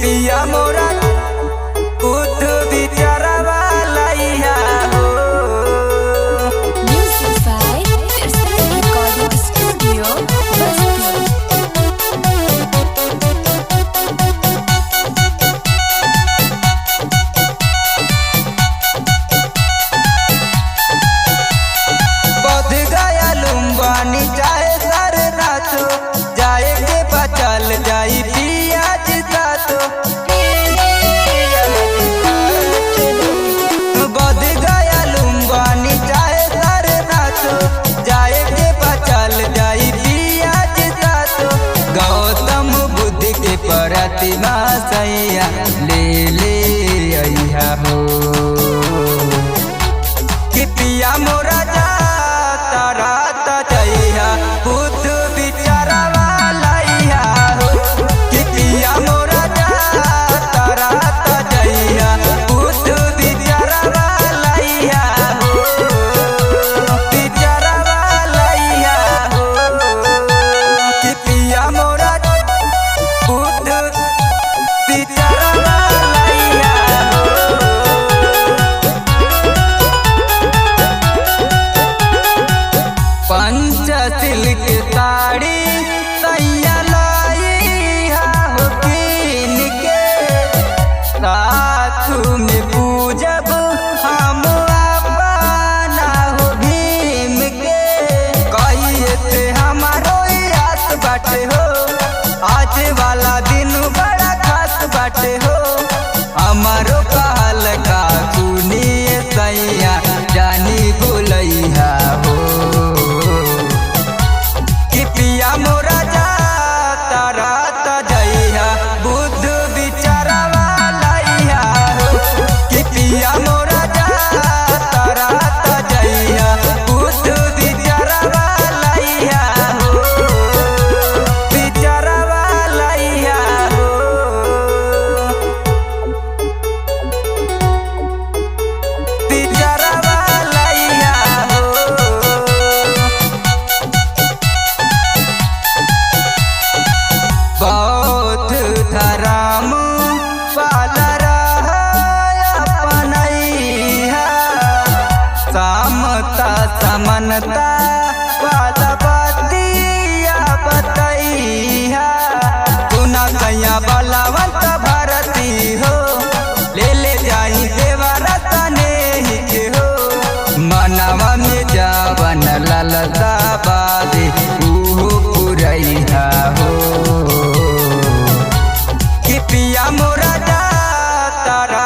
पिया मोरा बुध बिचारवा लइहा हो। Music by Tirsan Recording Studio, Basti। बध गया लुम्बानी चाहे सर नाचो, जाए के बचल जाई पियाज सातो। बध गया लुम्बानी चाहे सर नाचो, जाए के बचल जाई पियाज सातो। गौतम बुद्ध के प्रतिमा सैया ले ले अइहा हो। कि पिया मोरा जा तारा तैया बुद्ध बिचारवा लइहा हो। कि पिया मोरा जा तारा तैया बुद्ध बिचारवा लइहा हो। बिचारवा लइहा हो। कि पिया मोरा बुद्ध बिचारवा लइहा हो। पंचशील के साड़ी सैया लइहा हो कीन के, साथु में पूजब हम अपना हो भीम के। कहिए थे हमारो आस बाटे हो, आज वाला दिन बड़ा खास बाटे हो। हमारो कहल का सुनिए सैया जानी बोलैहा हो। कि पिया मोरा जा तारा तैया बुद्ध बिचारवा लइहा हो। कि पिया मोरा जा तारा तैया बुद्ध बिचारवा लइहा हो। बिचारवा लइहा हो। बिचारवा लइहा हो। बौद्ध धर्म पाल अपनैहा, समता समानता पाल बतिया बतैहा। सुना कैया बलवंत भारती हो, ले ले जाई देवरा तनेही के हो। मनवा में जावन ललता बादे उहो पुरैहा हो। कि पिया मोरा जा तारा